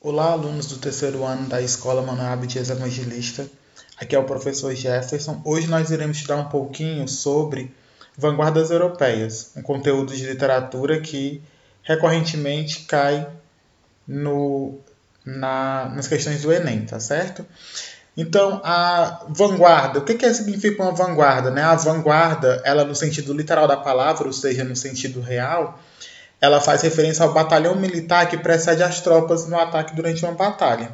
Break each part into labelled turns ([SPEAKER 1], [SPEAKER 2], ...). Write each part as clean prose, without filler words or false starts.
[SPEAKER 1] Olá, alunos do terceiro ano da Escola Manuel Abdias Evangelista. Aqui é o professor Jefferson. Hoje nós iremos estudar um pouquinho sobre vanguardas europeias, um conteúdo de literatura que recorrentemente cai nas questões do Enem, tá certo? Então, a vanguarda, o que significa uma vanguarda? Né? A vanguarda, ela no sentido literal da palavra, ou seja, no sentido real, ela faz referência ao batalhão militar que precede as tropas no ataque durante uma batalha.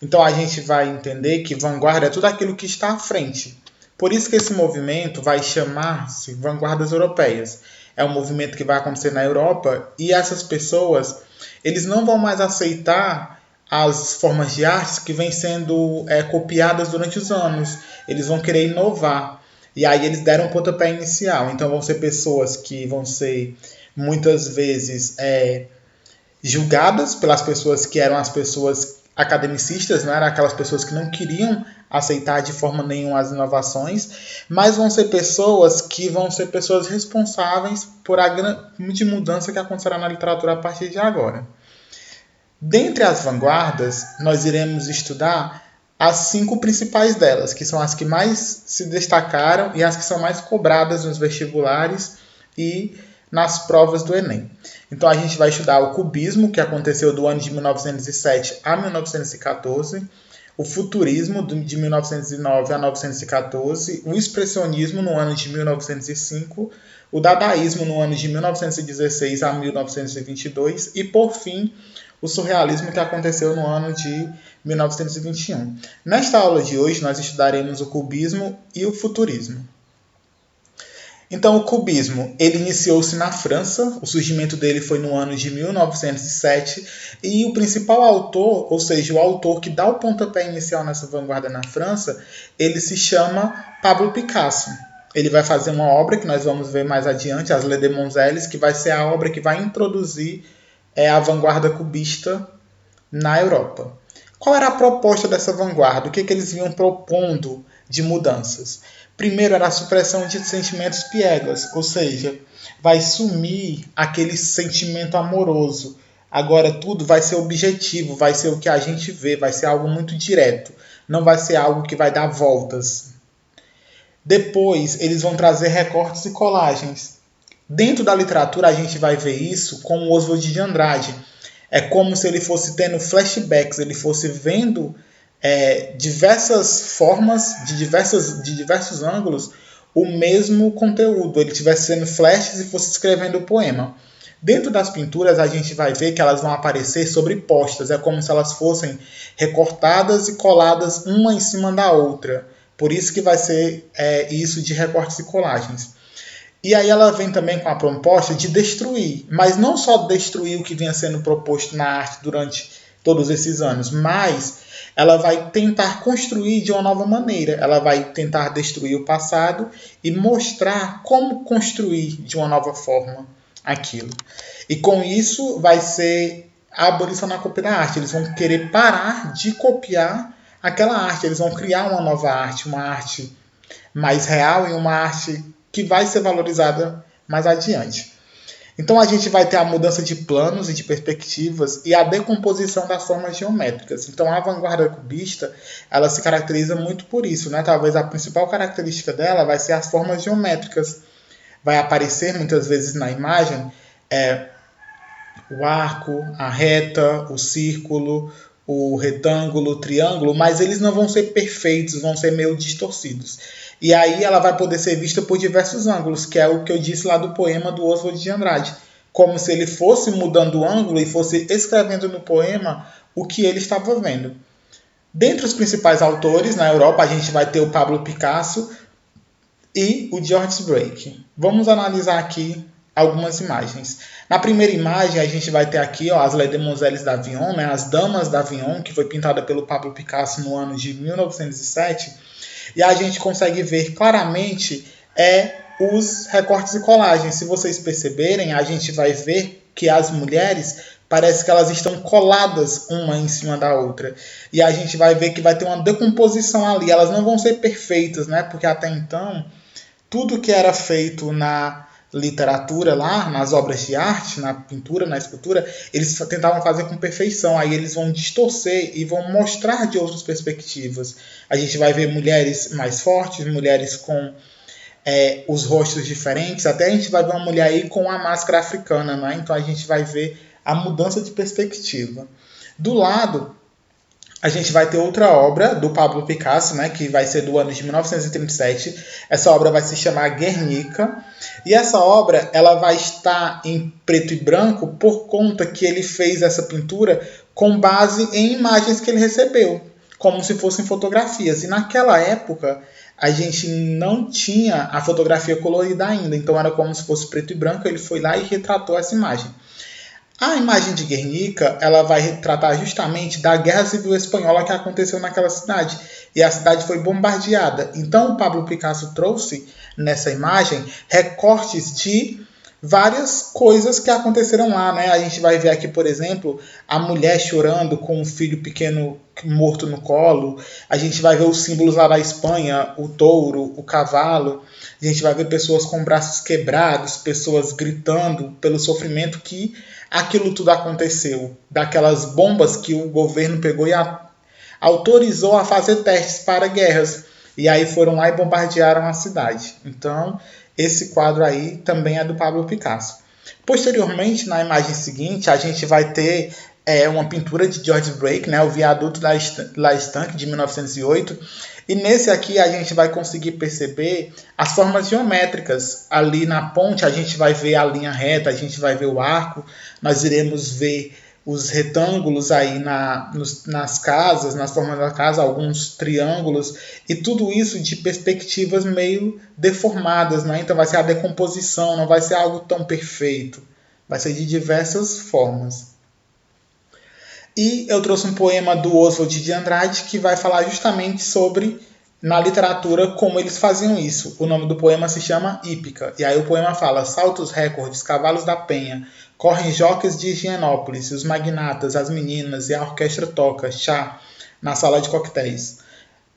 [SPEAKER 1] Então a gente vai entender que vanguarda é tudo aquilo que está à frente. Por isso que esse movimento vai chamar-se Vanguardas Europeias. É um movimento que vai acontecer na Europa e essas pessoas, eles não vão mais aceitar as formas de arte que vêm sendo copiadas durante os anos. Eles vão querer inovar. E aí eles deram um pontapé inicial. Então vão ser pessoas que vão ser muitas vezes julgadas pelas pessoas que eram as pessoas academicistas, não eram aquelas pessoas que não queriam aceitar de forma nenhuma as inovações, mas vão ser pessoas que vão ser pessoas responsáveis por a grande mudança que acontecerá na literatura a partir de agora. Dentre as vanguardas, nós iremos estudar as 5 principais delas, que são as que mais se destacaram e as que são mais cobradas nos vestibulares e nas provas do Enem. Então a gente vai estudar o cubismo, que aconteceu do ano de 1907 a 1914, o futurismo de 1909 a 1914, o expressionismo no ano de 1905, o dadaísmo no ano de 1916 a 1922 e, por fim, o surrealismo que aconteceu no ano de 1921. Nesta aula de hoje, nós estudaremos o cubismo e o futurismo. Então, o cubismo, ele iniciou-se na França, o surgimento dele foi no ano de 1907, e o principal autor, ou seja, o autor que dá o pontapé inicial nessa vanguarda na França, ele se chama Pablo Picasso. Ele vai fazer uma obra que nós vamos ver mais adiante, as Les Demoiselles, que vai ser a obra que vai introduzir a vanguarda cubista na Europa. Qual era a proposta dessa vanguarda? O que eles vinham propondo de mudanças? Primeiro era a supressão de sentimentos piegas, ou seja, vai sumir aquele sentimento amoroso. Agora tudo vai ser objetivo, vai ser o que a gente vê, vai ser algo muito direto. Não vai ser algo que vai dar voltas. Depois, eles vão trazer recortes e colagens. Dentro da literatura, a gente vai ver isso com o Oswald de Andrade. É como se ele fosse tendo flashbacks, ele fosse vendo diversas formas, de diversos ângulos, o mesmo conteúdo. Ele estivesse sendo flashes e fosse escrevendo o poema. Dentro das pinturas, a gente vai ver que elas vão aparecer sobrepostas. É como se elas fossem recortadas e coladas uma em cima da outra. Por isso que vai ser isso de recortes e colagens. E aí ela vem também com a proposta de destruir, mas não só destruir o que vinha sendo proposto na arte durante todos esses anos, mas ela vai tentar construir de uma nova maneira. Ela vai tentar destruir o passado e mostrar como construir de uma nova forma aquilo. E com isso vai ser a abolição da cópia da arte. Eles vão querer parar de copiar aquela arte. Eles vão criar uma nova arte, uma arte mais real e uma arte que vai ser valorizada mais adiante. Então a gente vai ter a mudança de planos e de perspectivas e a decomposição das formas geométricas. Então a vanguarda cubista, ela se caracteriza muito por isso, né? Talvez a principal característica dela vai ser as formas geométricas. Vai aparecer muitas vezes na imagem o arco, a reta, o círculo, o retângulo, o triângulo, mas eles não vão ser perfeitos, vão ser meio distorcidos. E aí ela vai poder ser vista por diversos ângulos, que é o que eu disse lá do poema do Oswald de Andrade. Como se ele fosse mudando o ângulo e fosse escrevendo no poema o que ele estava vendo. Dentre os principais autores na Europa, a gente vai ter o Pablo Picasso e o George Braque. Vamos analisar aqui algumas imagens. Na primeira imagem, a gente vai ter aqui as Les Demoiselles d'Avignon, né, as Damas d'Avignon, que foi pintada pelo Pablo Picasso no ano de 1907. E a gente consegue ver claramente os recortes e colagens. Se vocês perceberem, a gente vai ver que as mulheres parece que elas estão coladas uma em cima da outra. E a gente vai ver que vai ter uma decomposição ali. Elas não vão ser perfeitas, né? Porque até então, tudo que era feito literatura lá, nas obras de arte, na pintura, na escultura, eles tentavam fazer com perfeição. Aí eles vão distorcer e vão mostrar de outras perspectivas. A gente vai ver mulheres mais fortes, mulheres com os rostos diferentes, até a gente vai ver uma mulher aí com a máscara africana, né? Então a gente vai ver a mudança de perspectiva. Do lado, a gente vai ter outra obra do Pablo Picasso, né, que vai ser do ano de 1937. Essa obra vai se chamar Guernica. E essa obra ela vai estar em preto e branco por conta que ele fez essa pintura com base em imagens que ele recebeu, como se fossem fotografias. E naquela época, a gente não tinha a fotografia colorida ainda. Então era como se fosse preto e branco. Ele foi lá e retratou essa imagem. A imagem de Guernica, ela vai retratar justamente da Guerra Civil Espanhola que aconteceu naquela cidade. E a cidade foi bombardeada. Então, o Pablo Picasso trouxe nessa imagem recortes de várias coisas que aconteceram lá, né? A gente vai ver aqui, por exemplo, a mulher chorando com um filho pequeno morto no colo. A gente vai ver os símbolos lá da Espanha, o touro, o cavalo. A gente vai ver pessoas com braços quebrados, pessoas gritando pelo sofrimento que aquilo tudo aconteceu. Daquelas bombas que o governo pegou e autorizou a fazer testes para guerras. E aí foram lá e bombardearam a cidade. Então, esse quadro aí também é do Pablo Picasso. Posteriormente, na imagem seguinte, a gente vai ter uma pintura de George Braque, né, o Viaduto La Estanque, de 1908. E nesse aqui a gente vai conseguir perceber as formas geométricas. Ali na ponte a gente vai ver a linha reta, a gente vai ver o arco. Nós iremos ver os retângulos aí nas casas, nas formas da casa, alguns triângulos. E tudo isso de perspectivas meio deformadas, né? Então vai ser a decomposição, não vai ser algo tão perfeito. Vai ser de diversas formas. E eu trouxe um poema do Oswald de Andrade que vai falar justamente sobre, na literatura, como eles faziam isso. O nome do poema se chama Hípica. E aí o poema fala: saltos recordes, cavalos da penha, correm jockeys de Higienópolis, os magnatas, as meninas e a orquestra toca chá na sala de coquetéis.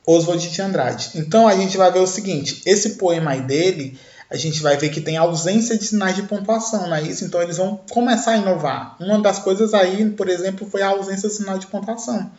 [SPEAKER 1] Oswald de Andrade. Então a gente vai ver o seguinte, esse poema aí dele, a gente vai ver que tem ausência de sinais de pontuação, não é isso? Então eles vão começar a inovar. Uma das coisas aí, por exemplo, foi a ausência de sinal de pontuação.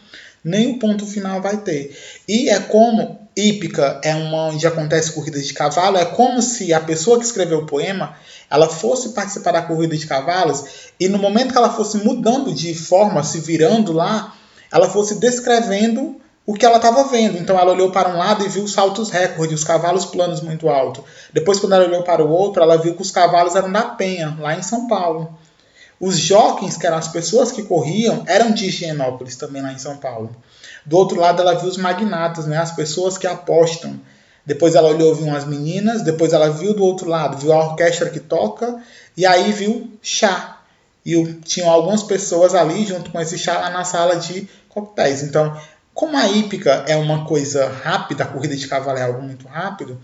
[SPEAKER 1] Nem o ponto final vai ter. E é como hípica é onde acontece corrida de cavalo, é como se a pessoa que escreveu o poema, ela fosse participar da corrida de cavalos e no momento que ela fosse mudando de forma, se virando lá, ela fosse descrevendo o que ela estava vendo. Então ela olhou para um lado e viu os saltos recordes, os cavalos planos muito altos. Depois, quando ela olhou para o outro, ela viu que os cavalos eram da Penha, lá em São Paulo. Os jockeys, que eram as pessoas que corriam, eram de Higienópolis, também lá em São Paulo. Do outro lado, ela viu os magnatas, né, as pessoas que apostam. Depois ela olhou e viu umas meninas. Depois ela viu do outro lado, viu a orquestra que toca. E aí viu chá. E tinham algumas pessoas ali, junto com esse chá, lá na sala de coquetéis. Então, como a hípica é uma coisa rápida, a corrida de cavalo é algo muito rápido,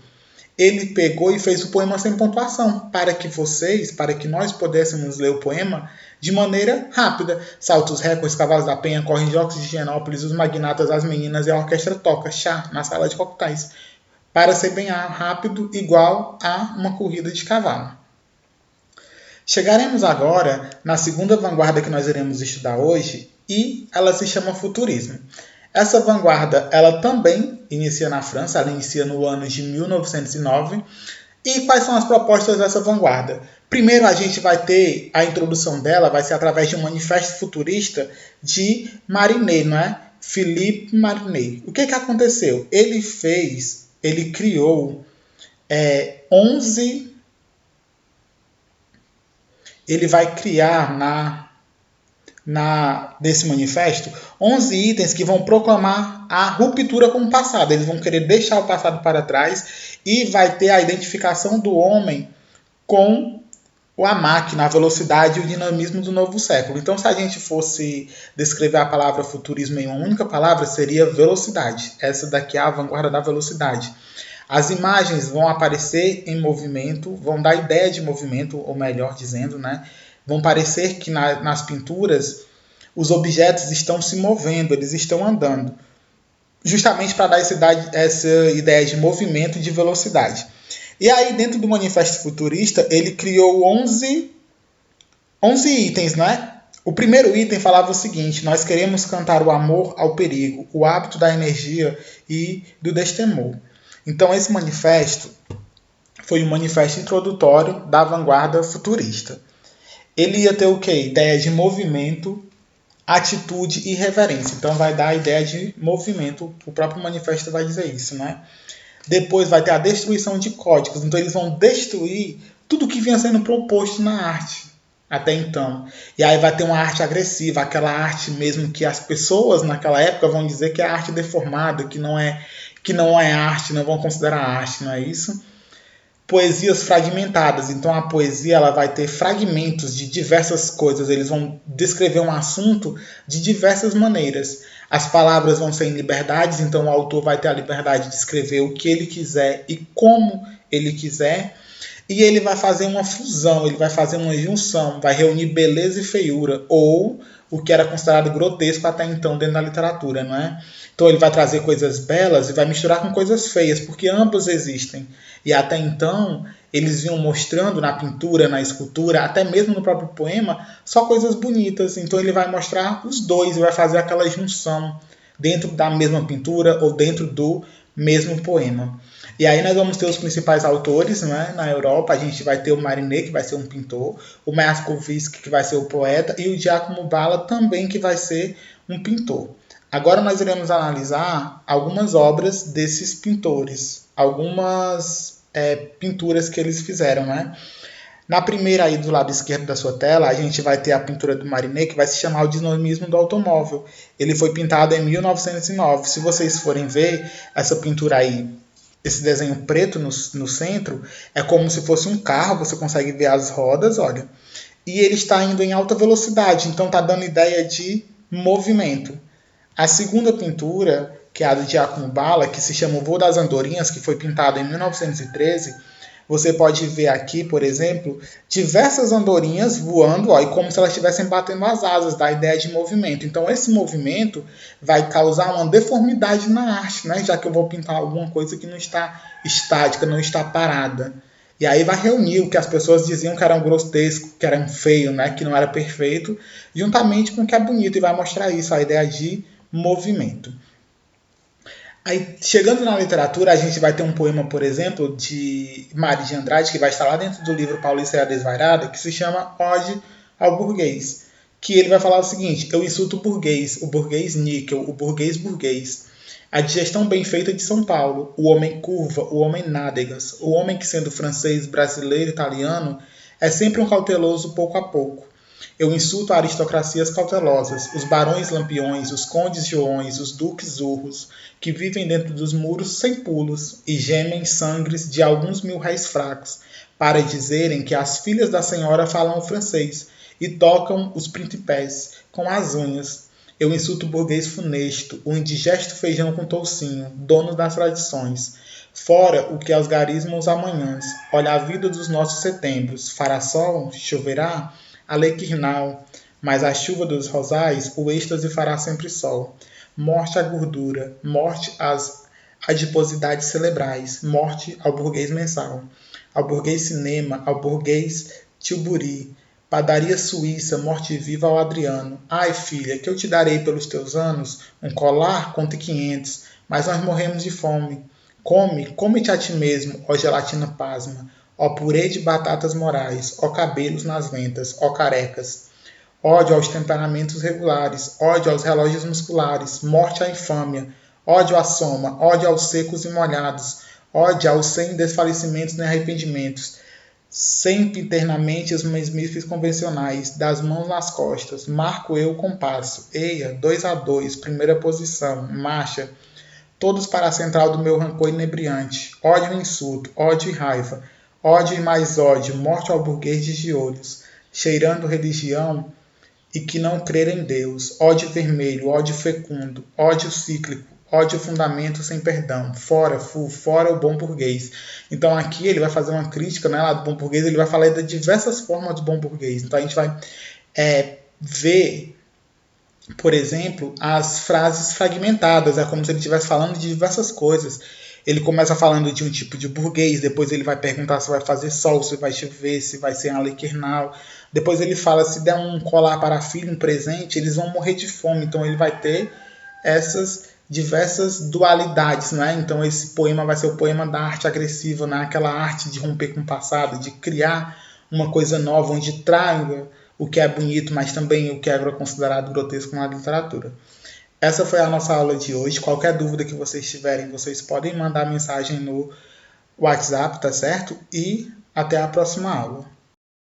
[SPEAKER 1] ele pegou e fez o poema sem pontuação, para que nós pudéssemos ler o poema de maneira rápida. Saltos recordes, cavalos da penha, correm jockeys de Higienópolis, os magnatas, as meninas e a orquestra toca chá na sala de coquetéis, para ser bem rápido, igual a uma corrida de cavalo. Chegaremos agora na segunda vanguarda que nós iremos estudar hoje, e ela se chama futurismo. Essa vanguarda, ela também inicia na França, ela inicia no ano de 1909. E quais são as propostas dessa vanguarda? Primeiro, a gente vai ter a introdução dela, vai ser através de um manifesto futurista de Marinet, não é? Philippe Marinet. O que aconteceu? Ele criou 11... Ele vai criar desse manifesto 11 itens que vão proclamar a ruptura com o passado. Eles vão querer deixar o passado para trás e vai ter a identificação do homem com a máquina, a velocidade e o dinamismo do novo século. Então, se a gente fosse descrever a palavra futurismo em uma única palavra, seria velocidade. Essa daqui é a vanguarda da velocidade. As imagens vão aparecer em movimento, vão dar ideia de movimento, ou melhor dizendo, né? Vão parecer que nas pinturas os objetos estão se movendo, eles estão andando. Justamente para dar essa ideia de movimento e de velocidade. E aí, dentro do Manifesto Futurista, ele criou 11 itens, né? O primeiro item falava o seguinte: nós queremos cantar o amor ao perigo, o hábito da energia e do destemor. Então, esse manifesto foi um manifesto introdutório da vanguarda futurista. Ele ia ter o quê? Ideia de movimento, atitude e reverência. Então, vai dar a ideia de movimento. O próprio manifesto vai dizer isso, né? Depois vai ter a destruição de códigos. Então, eles vão destruir tudo que vinha sendo proposto na arte até então. E aí vai ter uma arte agressiva, aquela arte mesmo que as pessoas naquela época vão dizer que é arte deformada, que não é arte, não vão considerar arte, não é isso? Poesias fragmentadas. Então a poesia ela vai ter fragmentos de diversas coisas. Eles vão descrever um assunto de diversas maneiras. As palavras vão ser em liberdades, então o autor vai ter a liberdade de escrever o que ele quiser e como ele quiser. E ele vai fazer uma fusão, ele vai fazer uma junção, vai reunir beleza e feiura, ou o que era considerado grotesco até então dentro da literatura, não é? Então ele vai trazer coisas belas e vai misturar com coisas feias, porque ambas existem. E até então eles vinham mostrando na pintura, na escultura, até mesmo no próprio poema, só coisas bonitas. Então ele vai mostrar os dois e vai fazer aquela junção dentro da mesma pintura ou dentro do mesmo poema. E aí nós vamos ter os principais autores, né? Na Europa. A gente vai ter o Marinet, que vai ser um pintor, o Mayakovsky, que vai ser o poeta, e o Giacomo Balla também, que vai ser um pintor. Agora nós iremos analisar algumas obras desses pintores, algumas pinturas que eles fizeram, né? Na primeira aí do lado esquerdo da sua tela, a gente vai ter a pintura do Marinet, que vai se chamar O Dinamismo do Automóvel. Ele foi pintado em 1909. Se vocês forem ver essa pintura aí, esse desenho preto no centro, é como se fosse um carro, você consegue ver as rodas, olha. E ele está indo em alta velocidade, então está dando ideia de movimento. A segunda pintura, que é a do Giacomo Balla, que se chama O Voo das Andorinhas, que foi pintado em 1913, você pode ver aqui, por exemplo, diversas andorinhas voando, ó, e como se elas estivessem batendo as asas, da ideia de movimento. Então, esse movimento vai causar uma deformidade na arte, né? Já que eu vou pintar alguma coisa que não está estática, não está parada. E aí vai reunir o que as pessoas diziam que era um grotesco, que era um feio, né? Que não era perfeito, juntamente com o que é bonito, e vai mostrar isso, a ideia de movimento. Aí, chegando na literatura, a gente vai ter um poema, por exemplo, de Mário de Andrade, que vai estar lá dentro do livro Paulista e a Desvairada, que se chama Ode ao Burguês. Que ele vai falar o seguinte: eu insulto o burguês níquel, o burguês burguês. A digestão bem feita de São Paulo, o homem curva, o homem nádegas, o homem que, sendo francês, brasileiro, italiano, é sempre um cauteloso pouco a pouco. Eu insulto aristocracias cautelosas, os barões lampiões, os condes joões, os duques urros, que vivem dentro dos muros sem pulos e gemem sangres de alguns mil réis fracos, para dizerem que as filhas da senhora falam o francês e tocam os príncipes com as unhas. Eu insulto o burguês funesto, o indigesto feijão com toucinho, dono das tradições. Fora o que aos garismos amanhãs, olha a vida dos nossos setembros, fará sol, choverá, alequirnal, mas a chuva dos rosais, o êxtase fará sempre sol. Morte à gordura, morte às adiposidades cerebrais, morte ao burguês mensal, ao burguês cinema, ao burguês tilbury, padaria suíça, morte viva ao Adriano. Ai, filha, que eu te darei pelos teus anos? Um colar? Conte 500, mas nós morremos de fome. Come-te a ti mesmo, ó gelatina pasma, ó purê de batatas morais, ó cabelos nas ventas, ó carecas. Ódio aos temperamentos regulares, ódio aos relógios musculares, morte à infâmia, ódio à soma, ódio aos secos e molhados, ódio aos sem desfalecimentos nem arrependimentos, sempre internamente os mesmíficos convencionais, das mãos nas costas, marco eu o compasso, eia, 2-2, primeira posição, marcha, todos para a central do meu rancor inebriante, ódio e insulto, ódio e raiva, ódio e mais ódio, morte ao burguês de giolhos, cheirando religião e que não crer em Deus, ódio vermelho, ódio fecundo, ódio cíclico, ódio fundamento sem perdão, fora o bom burguês. Então aqui ele vai fazer uma crítica, né, lá do bom burguês, ele vai falar de diversas formas do bom burguês. Então a gente vai ver, por exemplo, as frases fragmentadas, é como se ele estivesse falando de diversas coisas. Ele começa falando de um tipo de burguês, depois ele vai perguntar se vai fazer sol, se vai chover, se vai ser alequernal. Depois ele fala se der um colar para a filha, um presente, eles vão morrer de fome. Então ele vai ter essas diversas dualidades, né? Então esse poema vai ser o poema da arte agressiva, né? Aquela arte de romper com o passado, de criar uma coisa nova, onde traga o que é bonito, mas também o que é considerado grotesco na literatura. Essa foi a nossa aula de hoje. Qualquer dúvida que vocês tiverem, vocês podem mandar mensagem no WhatsApp, tá certo? E até a próxima aula.